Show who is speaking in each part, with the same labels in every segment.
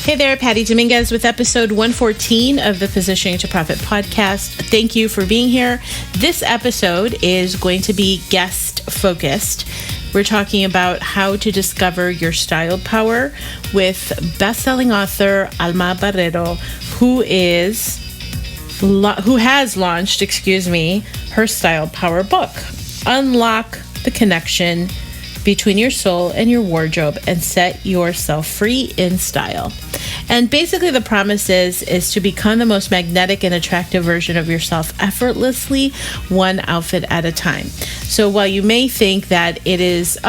Speaker 1: Hey there, Patty Dominguez with episode 114 of the Positioning to Profit podcast. Thank you for being here. This episode is going to be guest focused. We're talking about how to discover your style power with best-selling author Alma Barrero, who has launched, her style power book. Unlock the connection between your soul and your wardrobe and set yourself free in style. And basically the promise is to become the most magnetic and attractive version of yourself effortlessly, one outfit at a time. So while you may think that it is,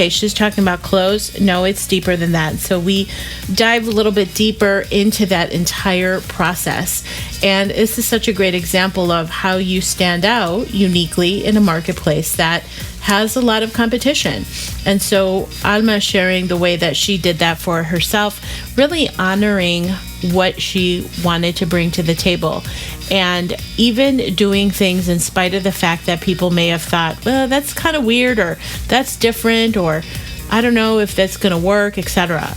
Speaker 1: she's talking about clothes, no, it's deeper than that. So we dive a little bit deeper into that entire process. And this is such a great example of how you stand out uniquely in a marketplace that has a lot of competition. And so Alma sharing the way that she did that for herself, really honoring what she wanted to bring to the table. And even doing things in spite of the fact that people may have thought, well, that's kind of weird, or that's different, or I don't know if that's going to work, etc.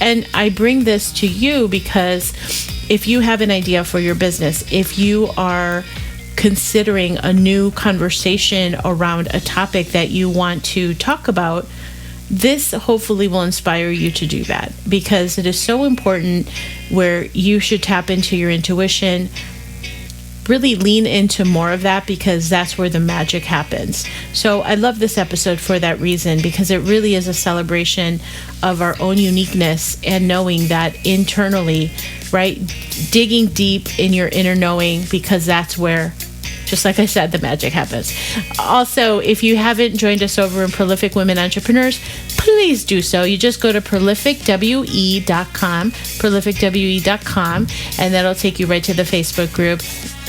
Speaker 1: And I bring this to you because if you have an idea for your business, if you are considering a new conversation around a topic that you want to talk about, this hopefully will inspire you to do that, because it is so important where you should tap into your intuition, really lean into more of that, because that's where the magic happens. So I love this episode for that reason, because it really is a celebration of our own uniqueness and knowing that internally, right? Digging deep in your inner knowing, because that's where, just like I said, the magic happens. Also, if you haven't joined us over in Prolific Women Entrepreneurs, please do so. You just go to prolificwe.com, and that'll take you right to the Facebook group.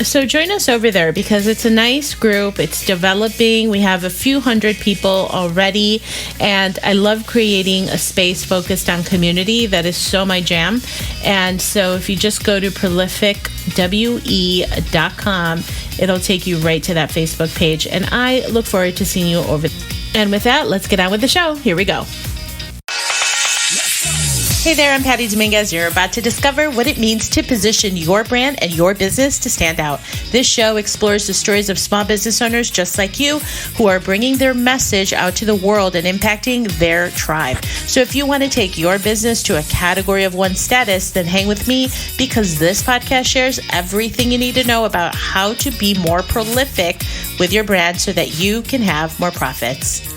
Speaker 1: So join us over there, because it's a nice group. It's developing. We have a few hundred people already, and I love creating a space focused on community. That is so my jam. And so if you just go to prolificwe.com, it'll take you right to that Facebook page. And I look forward to seeing you over there. And with that, let's get on with the show. Here we go. Hey there, I'm Patty Dominguez. You're about to discover what it means to position your brand and your business to stand out. This show explores the stories of small business owners just like you who are bringing their message out to the world and impacting their tribe. So if you want to take your business to a category of one status, then hang with me, because this podcast shares everything you need to know about how to be more prolific with your brand so that you can have more profits.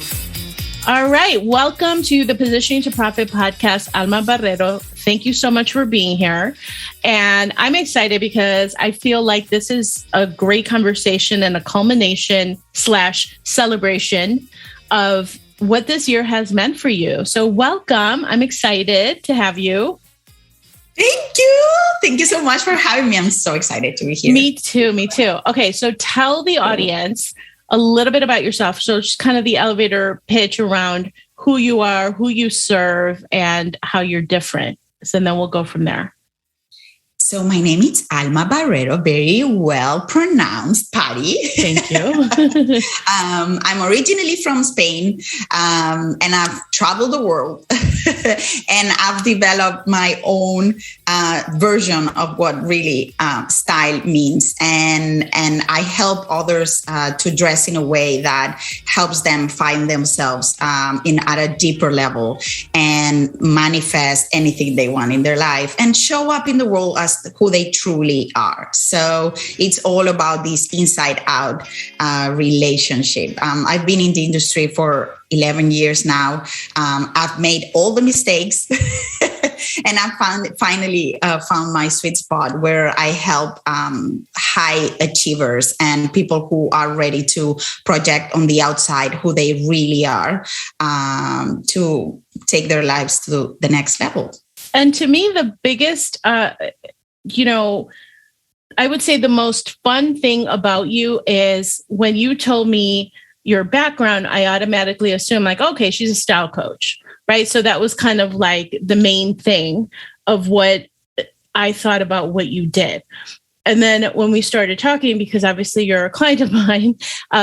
Speaker 1: All right. Welcome to the Positioning to Profit podcast, Alma Barrero. Thank you so much for being here. And I'm excited because I feel like this is a great conversation and a culmination / celebration of what this year has meant for you. So welcome. I'm excited to have you.
Speaker 2: Thank you. Thank you so much for having me. I'm so excited to be here.
Speaker 1: Me too. Okay. So tell the audience a little bit about yourself. So just kind of the elevator pitch around who you are, who you serve, and how you're different. So then we'll go from there.
Speaker 2: So my name is Alma Barrero, very well pronounced, Patty.
Speaker 1: Thank you.
Speaker 2: I'm originally from Spain, and I've traveled the world, and I've developed my own version of what really style means. And I help others to dress in a way that helps them find themselves at a deeper level and manifest anything they want in their life and show up in the world as who they truly are. So it's all about this inside out relationship. I've been in the industry for 11 years now. I've made all the mistakes and I finally found my sweet spot where I help high achievers and people who are ready to project on the outside who they really are to take their lives to the next level.
Speaker 1: And to me, the biggest, I would say the most fun thing about you is when you told me your background, I automatically assumed like, okay, she's a style coach, right? So that was kind of like the main thing of what I thought about what you did. And then when we started talking, because obviously you're a client of mine,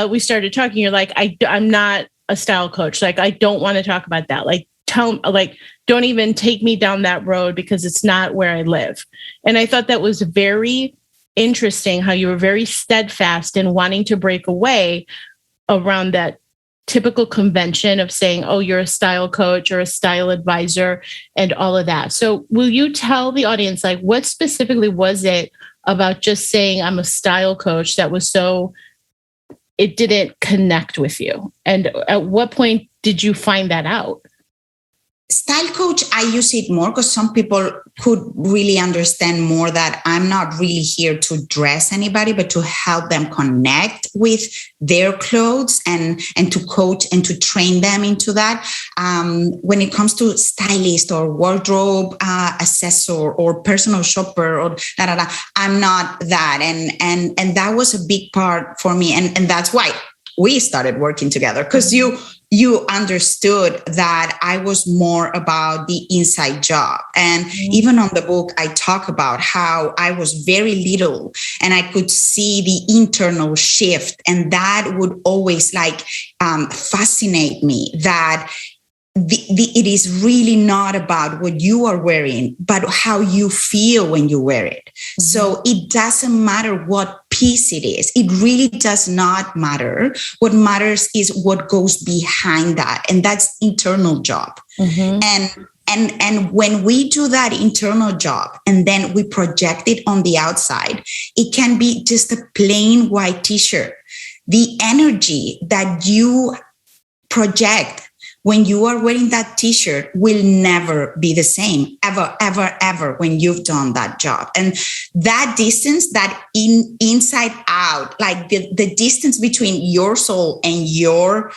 Speaker 1: we started talking, you're like, I'm not a style coach. Like, I don't want to talk about that. Like, don't even take me down that road because it's not where I live. And I thought that was very interesting how you were very steadfast in wanting to break away around that typical convention of saying, oh, you're a style coach or a style advisor and all of that. So will you tell the audience, like, what specifically was it about just saying I'm a style coach that was so, it didn't connect with you? And at what point did you find that out?
Speaker 2: Style coach, I use it more because some people could really understand more that I'm not really here to dress anybody, but to help them connect with their clothes and to coach and to train them into that. When it comes to stylist or wardrobe assessor or personal shopper or I'm not that. And that was a big part for me. And that's why we started working together, because you understood that I was more about the inside job. And even on the book, I talk about how I was very little and I could see the internal shift. And that would always fascinate me, that it is really not about what you are wearing, but how you feel when you wear it. Mm-hmm. So it doesn't matter what piece it is. It really does not matter. What matters is what goes behind that. And that's internal job. Mm-hmm. And when we do that internal job and then we project it on the outside, it can be just a plain white t-shirt. The energy that you project when you are wearing that t-shirt will never be the same, ever, ever, ever, when you've done that job. And that distance, that inside out, like the distance between your soul and your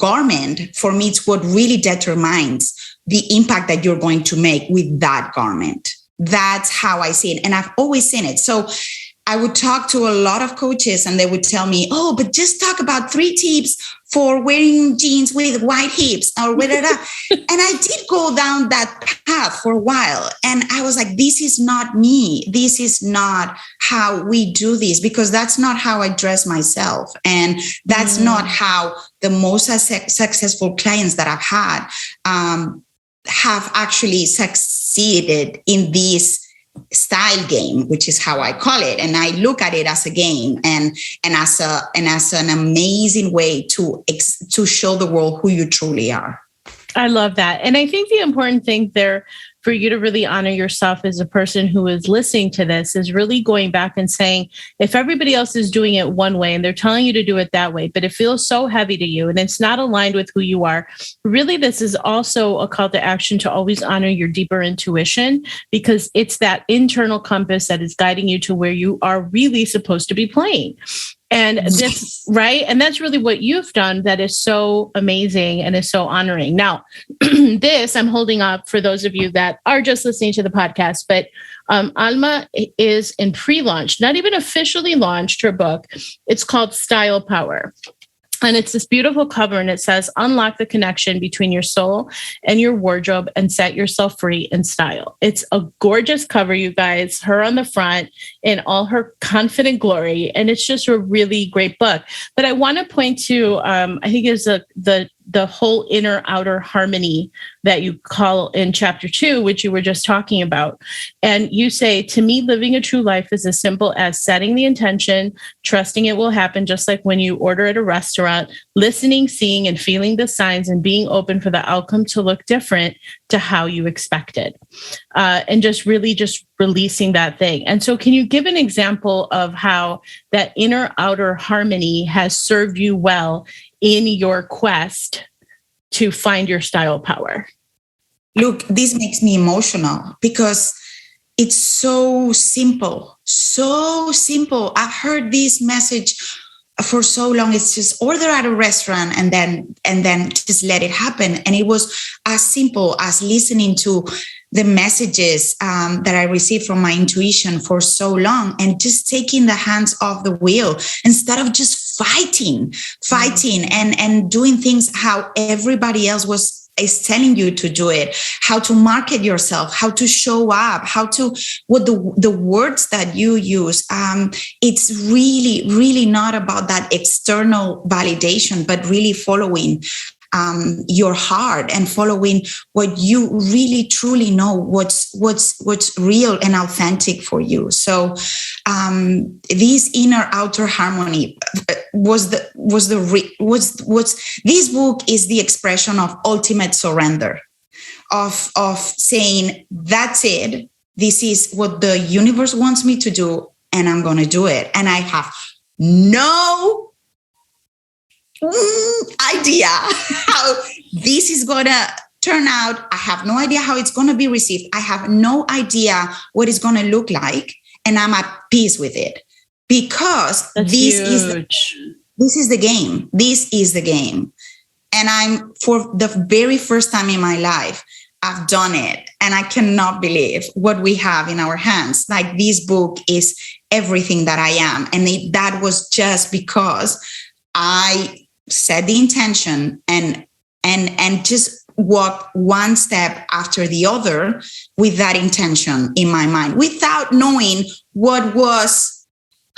Speaker 2: garment, for me, it's what really determines the impact that you're going to make with that garment. That's how I see it. And I've always seen it. So I would talk to a lot of coaches and they would tell me, oh, but just talk about 3 tips for wearing jeans with wide hips or whatever. And I did go down that path for a while. And I was like, this is not me. This is not how we do this, because that's not how I dress myself. And that's not how the most successful clients that I've had have actually succeeded in this style game, which is how I call it. And I look at it as a game and as an amazing way to show the world who you truly are.
Speaker 1: I love that. And I think the important thing there for you to really honor yourself as a person who is listening to this is really going back and saying, if everybody else is doing it one way and they're telling you to do it that way, but it feels so heavy to you and it's not aligned with who you are, really, this is also a call to action to always honor your deeper intuition, because it's that internal compass that is guiding you to where you are really supposed to be playing. And this, right? And that's really what you've done that is so amazing and is so honoring. Now, this I'm holding up for those of you that are just listening to the podcast, but Alma is in pre-launch, not even officially launched her book. It's called Style Power. And it's this beautiful cover, and it says, unlock the connection between your soul and your wardrobe and set yourself free in style. It's a gorgeous cover, you guys, her on the front in all her confident glory. And it's just a really great book. But I want to point to, I think it's the whole inner outer harmony that you call in chapter 2, which you were just talking about. And you say, to me, living a true life is as simple as setting the intention, trusting it will happen, just like when you order at a restaurant, listening, seeing, and feeling the signs, and being open for the outcome to look different to how you expected. And just really just releasing that thing. And so can you give an example of how that inner outer harmony has served you well in your quest to find your style power?
Speaker 2: Look, this makes me emotional because it's so simple, so simple. I've heard this message for so long. It's just order at a restaurant and then just let it happen. And it was as simple as listening to the messages that I received from my intuition for so long, and just taking the hands off the wheel instead of just fighting and doing things how everybody else is telling you to do it, how to market yourself, how to show up, what the words that you use. It's really, really not about that external validation, but really following your heart and following what you really truly know, what's real and authentic for you. So this inner outer harmony this book is the expression of ultimate surrender, of saying, that's it. This is what the universe wants me to do, and I'm going to do it. And I have no idea how this is going to turn out. I have no idea how it's going to be received. I have no idea what it's going to look like. And I'm at peace with it, because this is the game. This is the game. And I'm, for the very first time in my life, I've done it. And I cannot believe what we have in our hands. Like, this book is everything that I am. And that was just because I set the intention and just walk one step after the other with that intention in my mind, without knowing what was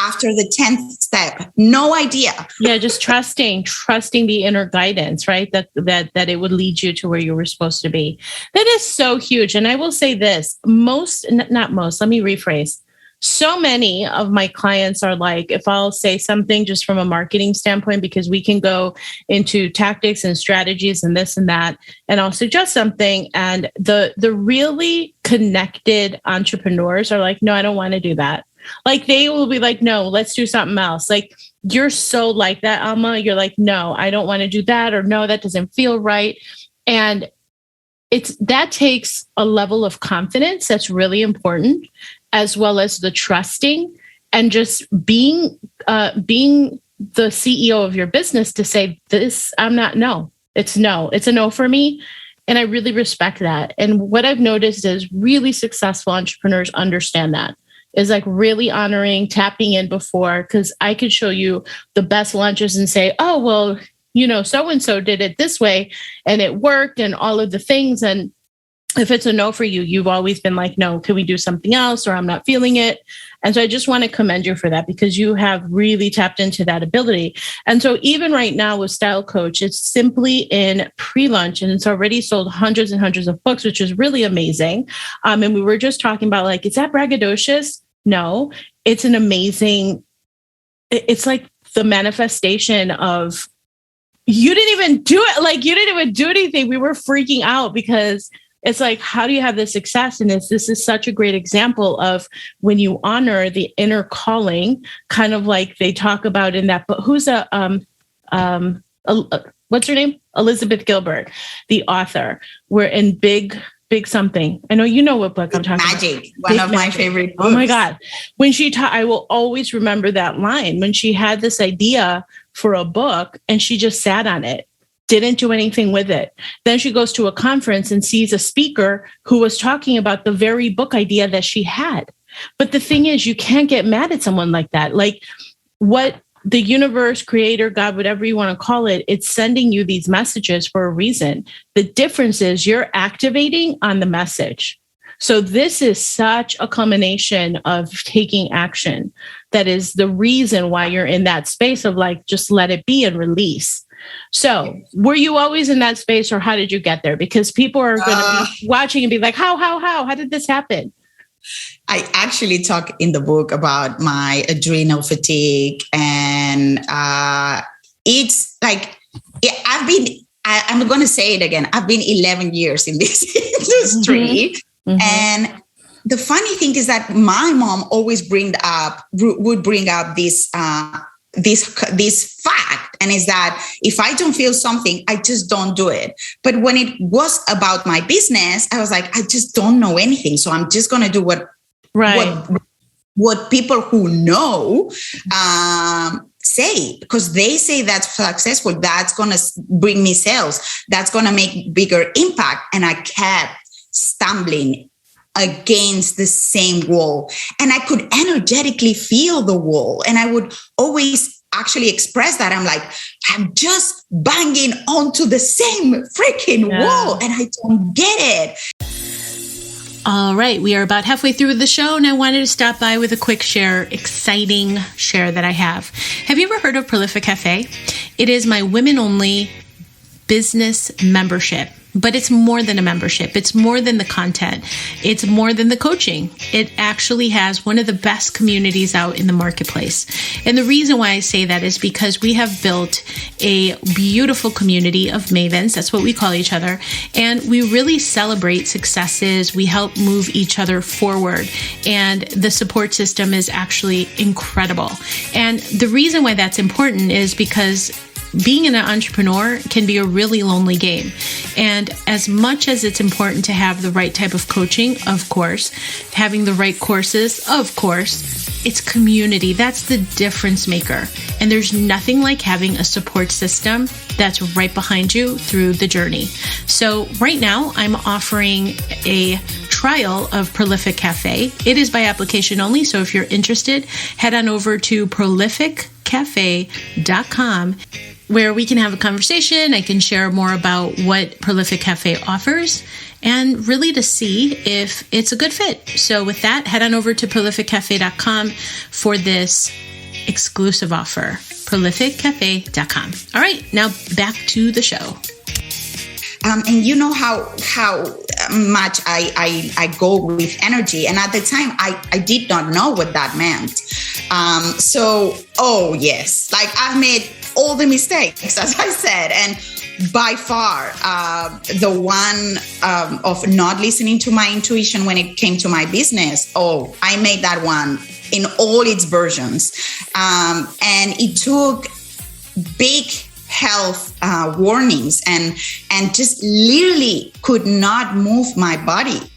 Speaker 2: after the 10th step. No idea.
Speaker 1: Yeah, just trusting the inner guidance, right? That it would lead you to where you were supposed to be. That is so huge. And I will say this, let me rephrase. So many of my clients are like, if I'll say something just from a marketing standpoint, because we can go into tactics and strategies and this and that, and I'll suggest something, and the really connected entrepreneurs are like, no, I don't want to do that. Like, they will be like, no, let's do something else. Like, you're so like that, Alma. You're like, no, I don't want to do that, or no, that doesn't feel right. And that takes a level of confidence that's really important, as well as the trusting and just being the CEO of your business to say, this, I'm not, no, it's a no for me. And I really respect that. And what I've noticed is really successful entrepreneurs understand that. Is like really honoring, tapping in before, because I could show you the best lunches and say, oh, well, so-and-so did it this way and it worked and all of the things. And if it's a no for you, you've always been like, no, can we do something else? Or I'm not feeling it. And so I just want to commend you for that, because you have really tapped into that ability. And so even right now with Style Coach, it's simply in pre-launch, and it's already sold hundreds and hundreds of books, which is really amazing. And we were just talking about, like, is that braggadocious? No, it's an amazing, it's like the manifestation of, you didn't even do it. Like, you didn't even do anything. We were freaking out, because it's like, how do you have this success? And this is such a great example of when you honor the inner calling, kind of like they talk about in that book. Who's what's her name? Elizabeth Gilbert, the author. We're in Big something. I know you know what book I'm talking
Speaker 2: Magic,
Speaker 1: about.
Speaker 2: one of my favorite books.
Speaker 1: Oh my God. When she taught, I will always remember that line, when she had this idea for a book and she just sat on it, didn't do anything with it. Then she goes to a conference and sees a speaker who was talking about the very book idea that she had. But the thing is, you can't get mad at someone like that. Like, what the universe, creator, God, whatever you want to call it, it's sending you these messages for a reason. The difference is you're activating on the message. So this is such a culmination of taking action. That is the reason why you're in that space of like, just let it be and release. So were you always in that space, or how did you get there? Because people are going to be watching and be like, how did this happen?
Speaker 2: I actually talk in the book about my adrenal fatigue, and it's like, I'm going to say it again. I've been 11 years in this industry. Mm-hmm. And the funny thing is that my mom always would bring up this fact, and is that if I don't feel something, I just don't do it. But when it was about my business, I was like, I just don't know anything, so I'm just going to do what people who know say, because they say that's successful, that's going to bring me sales, that's going to make bigger impact. And I kept stumbling against the same wall, and I could energetically feel the wall, and I would always actually express that. I'm like, I'm just banging onto the same freaking wall, and I don't get it.
Speaker 1: All right, we are about halfway through the show, and I wanted to stop by with a quick exciting share that I have. Have you ever heard of Prolific Cafe? It is my women-only business membership. But it's more than a membership. It's more than the content. It's more than the coaching. It actually has one of the best communities out in the marketplace. And the reason why I say that is because we have built a beautiful community of mavens. That's what we call each other. And we really celebrate successes. We help move each other forward. And the support system is actually incredible. And the reason why that's important is because being an entrepreneur can be a really lonely game. And as much as it's important to have the right type of coaching, of course, having the right courses, of course, it's community. That's the difference maker. And there's nothing like having a support system that's right behind you through the journey. So right now I'm offering a trial of Prolific Cafe. It is by application only. So if you're interested, head on over to prolificcafe.com, where we can have a conversation. I can share more about what Prolific Cafe offers and really to see if it's a good fit. So with that, head on over to prolificcafe.com for this exclusive offer, prolificcafe.com. All right, now back to the show.
Speaker 2: And you know how much I go with energy. And at the time, I did not know what that meant. Oh yes, like I've made all the mistakes, as I said. And by far, the one of not listening to my intuition when it came to my business, I made that one in all its versions. And it took big health warnings and just literally could not move my body,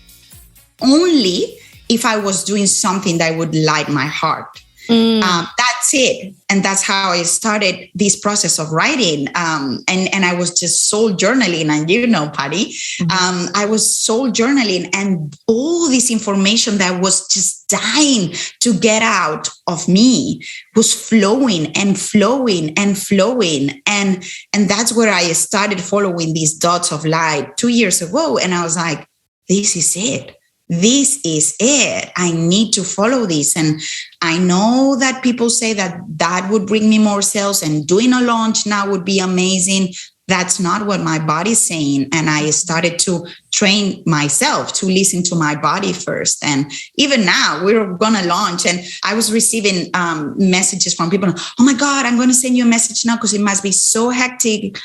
Speaker 2: only if I was doing something that would light my heart. That's it. And that's how I started this process of writing. And I was just soul journaling. And Patty, I was soul journaling, and all this information that was just dying to get out of me was flowing and flowing and flowing. And that's where I started following these dots of light 2 years ago. And I was like, this is it. This is it. I need to follow this. And I know that people say that would bring me more sales, and doing a launch now would be amazing. That's not what my body's saying. And I started to train myself to listen to my body first. And even now we're going to launch, and I was receiving messages from people. Oh my God, I'm going to send you a message now because it must be so hectic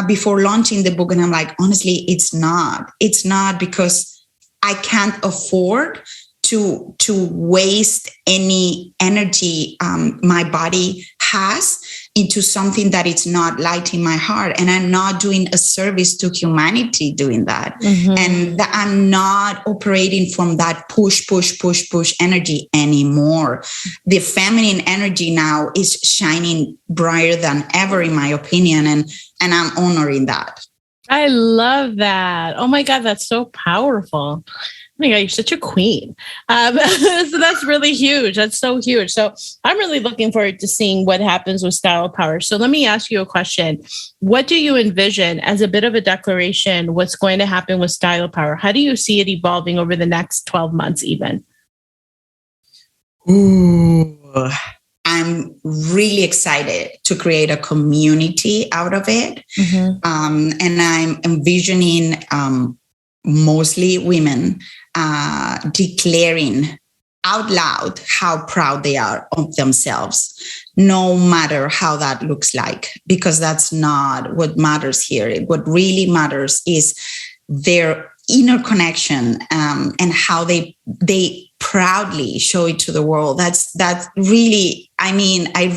Speaker 2: before launching the book. And I'm like, honestly, it's not. It's not, because I can't afford to waste any energy my body has into something that it's not lighting my heart. And I'm not doing a service to humanity doing that. And that I'm not operating from that push energy anymore. The feminine energy now is shining brighter than ever, in my opinion. And I'm honoring that.
Speaker 1: I love that. Oh my God, that's so powerful. Oh my God, you're such a queen. So that's really huge. That's so huge. So I'm really looking forward to seeing what happens with Style Power. So let me ask you a question. What do you envision as a bit of a declaration, what's going to happen with Style Power? How do you see it evolving over the next 12 months even?
Speaker 2: Ooh. I'm really excited to create a community out of it. And I'm envisioning mostly women declaring out loud how proud they are of themselves, no matter how that looks like, because that's not what matters here. What really matters is their inner connection and how they proudly show it to the world. That's really, I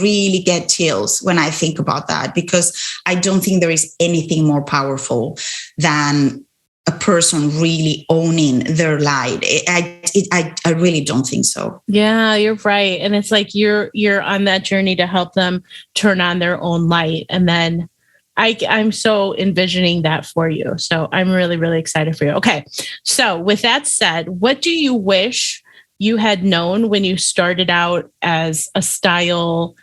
Speaker 2: really get chills when I think about that, because I don't think there is anything more powerful than a person really owning their light. I really don't think so.
Speaker 1: Yeah, you're right. And it's like you're on that journey to help them turn on their own light. And then I'm so envisioning that for you. So I'm really, really excited for you. Okay. So with that said, what do you wish you had known when you started out as a style,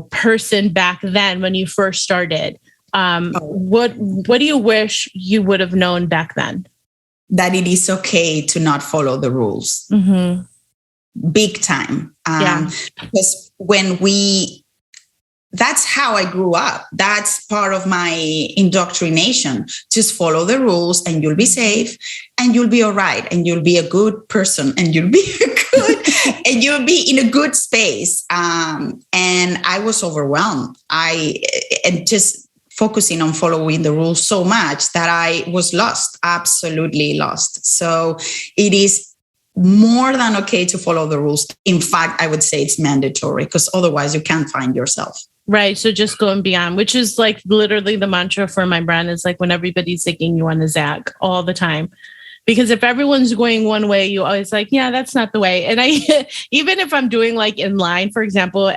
Speaker 1: person back then when you first started? What do you wish you would have known back then?
Speaker 2: That it is okay to not follow the rules. Big time. Because when we that's how I grew up. That's part of my indoctrination. Just follow the rules and you'll be safe and you'll be all right. And you'll be a good person and you'll be and you'll be in a good space. And I was overwhelmed. And just focusing on following the rules so much that I was lost, absolutely lost. So it is more than okay to follow the rules. In fact, I would say it's mandatory because otherwise you can't find yourself.
Speaker 1: Right. So just going beyond, which is like literally the mantra for my brand, is like when everybody's zigging, you want to zag all the time. Because if everyone's going one way, you always like, yeah, that's not the way. And I, even if I'm doing like in line, for example,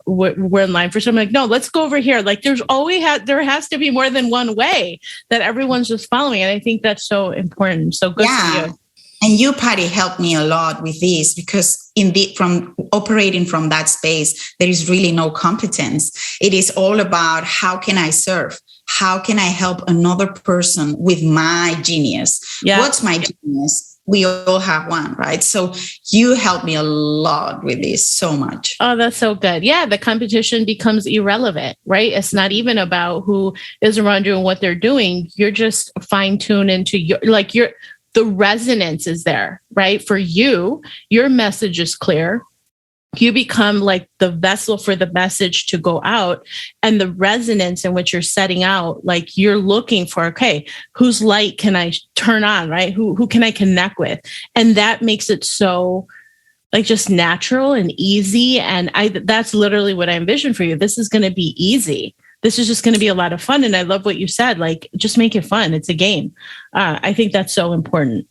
Speaker 1: we're in line for something, like, no, let's go over here. Like there has to be more than one way that everyone's just following. And I think that's so important. So good for you.
Speaker 2: And you, Patty, helped me a lot with this because from operating from that space, there is really no competence. It is all about how can I serve? How can I help another person with my genius? Yeah. What's my genius? We all have one, right? So you helped me a lot with this, so much.
Speaker 1: Oh, that's so good. Yeah, the competition becomes irrelevant, right? It's not even about who is around you and what they're doing. You're just fine-tuned into the resonance is there, right? For you, your message is clear. You become like the vessel for the message to go out, and the resonance in which you're setting out, like you're looking for, okay, whose light can I turn on, right? Who can I connect with? And that makes it so like just natural and easy. And that's literally what I envision for you. This is going to be easy. This is just going to be a lot of fun. And I love what you said, like, just make it fun. It's a game. I think that's so important.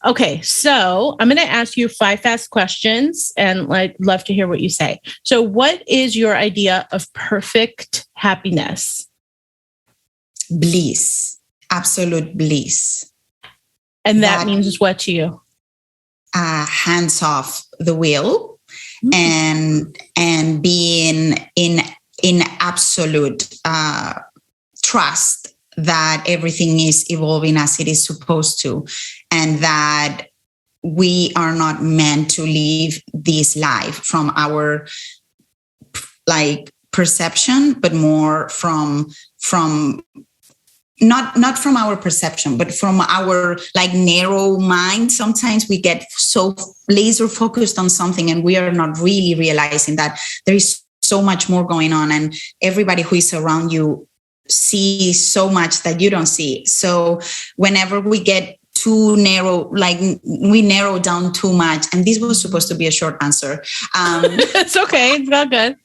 Speaker 1: Okay. So I'm going to ask you 5 fast questions and I'd love to hear what you say. So what is your idea of perfect happiness?
Speaker 2: Bliss, absolute bliss.
Speaker 1: And that means what to you?
Speaker 2: Hands off the wheel and being in absolute trust that everything is evolving as it is supposed to, and that we are not meant to live this life from our like perception, but more from not from our perception, but from our like narrow mind. Sometimes we get so laser focused on something and we are not really realizing that there is so much more going on, and everybody who is around you sees so much that you don't see. So whenever we get too narrow, like we narrow down too much, and this was supposed to be a short answer.
Speaker 1: It's okay. It's not good.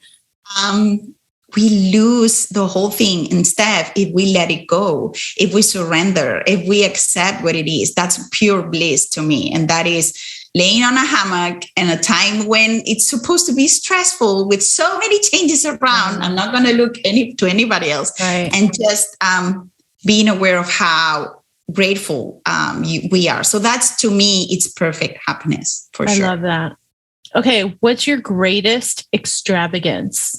Speaker 2: We lose the whole thing. Instead, if we let it go, if we surrender, if we accept what it is, that's pure bliss to me. And that is laying on a hammock in a time when it's supposed to be stressful with so many changes around. I'm not going to look to anybody else.
Speaker 1: Right.
Speaker 2: And just being aware of how grateful we are. So that's, to me, it's perfect happiness for sure.
Speaker 1: I love that. Okay. What's your greatest extravagance?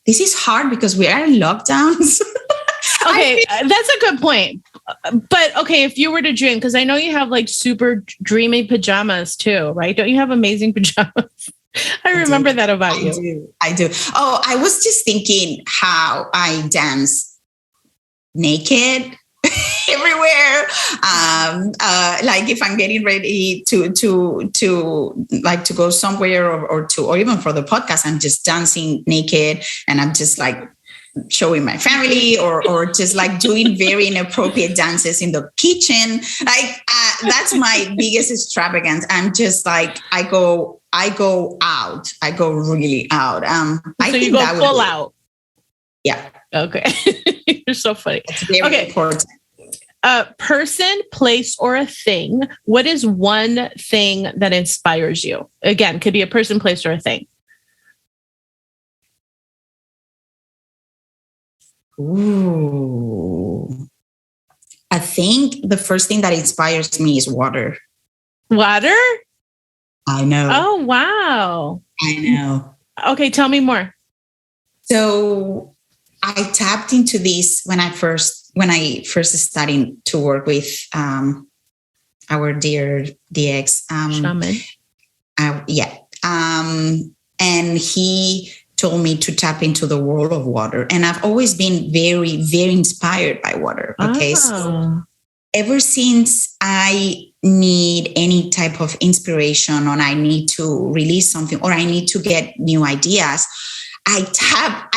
Speaker 2: This is hard because we are in lockdowns.
Speaker 1: Okay, that's a good point. But okay, if you were to dream, because I know you have like super dreamy pajamas too, right? Don't you have amazing pajamas? I remember that about you.
Speaker 2: I do. Oh, I was just thinking how I dance naked everywhere. Like if I'm getting ready to like to go somewhere or even for the podcast, I'm just dancing naked and I'm just like showing my family or just like doing very inappropriate dances in the kitchen. Like that's my biggest extravagance. I'm just like, I go out. I go really out. I
Speaker 1: think you go that full out.
Speaker 2: Yeah.
Speaker 1: Okay. You're so funny.
Speaker 2: It's very important.
Speaker 1: Person, place, or a thing. What is one thing that inspires you? Again, could be a person, place, or a thing.
Speaker 2: Ooh. I think the first thing that inspires me is water.
Speaker 1: Water?
Speaker 2: I know.
Speaker 1: Oh, wow.
Speaker 2: I know.
Speaker 1: Okay, tell me more.
Speaker 2: So I tapped into this when I first started to work with our dear DX.
Speaker 1: Shaman.
Speaker 2: And he told me to tap into the world of water. And I've always been very, very inspired by water. Okay. So ever since I need any type of inspiration, or I need to release something, or I need to get new ideas, I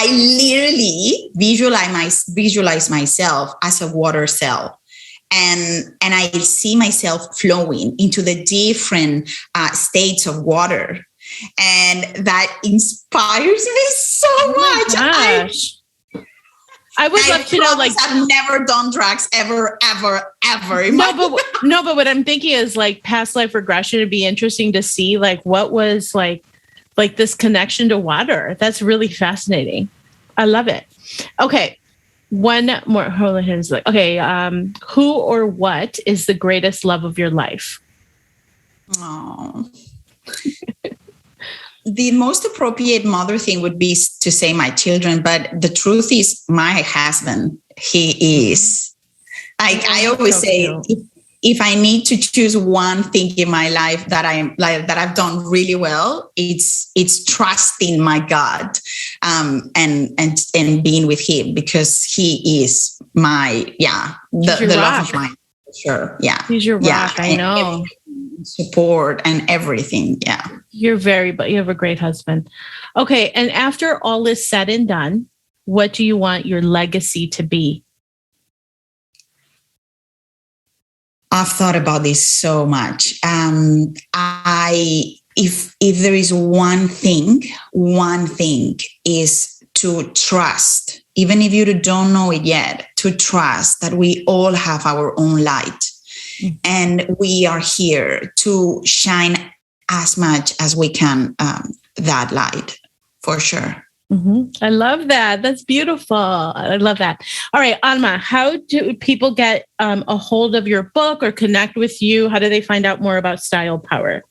Speaker 2: literally visualize myself as a water cell. And I see myself flowing into the different states of water. And that inspires me so much.
Speaker 1: I would love to know, like,
Speaker 2: I've never done drugs ever.
Speaker 1: No, but what I'm thinking is, like, past life regression. It'd be interesting to see, like, what was like this connection to water. That's really fascinating. I love it. Okay. One more. Hold on. Okay. Who or what is the greatest love of your life?
Speaker 2: Oh. The most appropriate mother thing would be to say my children, but the truth is my husband. He is. I always say, if I need to choose one thing in my life that I've done really well, it's trusting my God, and being with Him, because He is my the love of mine. Sure, yeah.
Speaker 1: He's your rock. I know.
Speaker 2: Support and everything. Yeah.
Speaker 1: You have a great husband. Okay. And after all is said and done, what do you want your legacy to be?
Speaker 2: I've thought about this so much. If there is one thing is to trust, even if you don't know it yet, to trust that we all have our own light. And we are here to shine as much as we can, that light, for sure.
Speaker 1: Mm-hmm. I love that. That's beautiful. I love that. All right, Alma, how do people get a hold of your book or connect with you? How do they find out more about Style Power?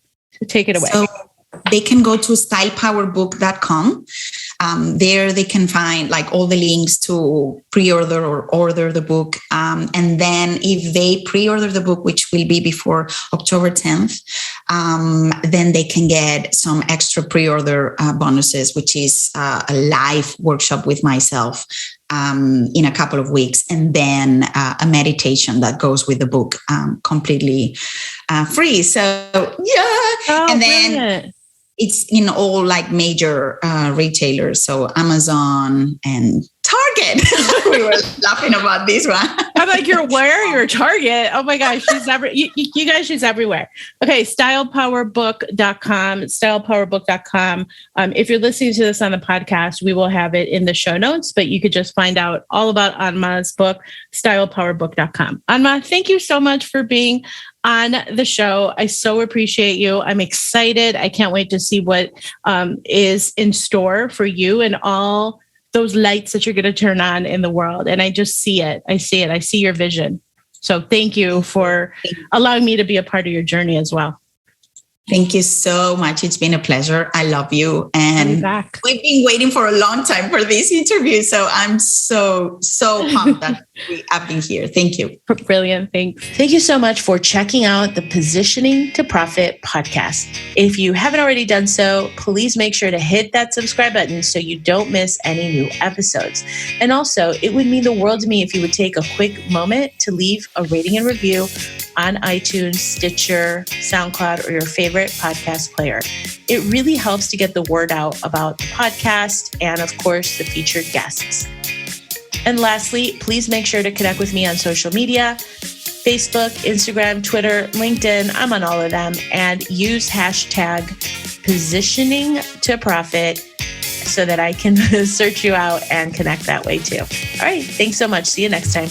Speaker 1: Take it away.
Speaker 2: So they can go to stylepowerbook.com. There they can find, like, all the links to pre-order or order the book. And then if they pre-order the book, which will be before October 10th, then they can get some extra pre-order bonuses, which is a live workshop with myself in a couple of weeks. And then a meditation that goes with the book, completely free. So, yeah. And then
Speaker 1: brilliant.
Speaker 2: It's in all, like, major retailers. So Amazon and Target. We were laughing about this one.
Speaker 1: I'm like, you're where? You're Target. Oh my gosh. She's you guys, she's everywhere. Okay. Stylepowerbook.com, stylepowerbook.com. If you're listening to this on the podcast, we will have it in the show notes, but you could just find out all about Alma's book, stylepowerbook.com. Alma, thank you so much for being on the show. I so appreciate you. I'm excited. I can't wait to see what is in store for you and all those lights that you're going to turn on in the world. And I just see it. I see your vision. So thank you for allowing me to be a part of your journey as well.
Speaker 2: Thank you so much. It's been a pleasure. I love you. And we've been waiting for a long time for this interview. So I'm so pumped that I've been here. Thank you.
Speaker 1: Brilliant. Thanks. Thank you so much for checking out the Positioning to Profit podcast. If you haven't already done so, please make sure to hit that subscribe button so you don't miss any new episodes. And also, it would mean the world to me if you would take a quick moment to leave a rating and review on iTunes, Stitcher, SoundCloud, or your favorite podcast player. It really helps to get the word out about the podcast and, of course, the featured guests. And lastly, please make sure to connect with me on social media, Facebook, Instagram, Twitter, LinkedIn. I'm on all of them. And use hashtag positioning to profit so that I can search you out and connect that way too. All right. Thanks so much. See you next time.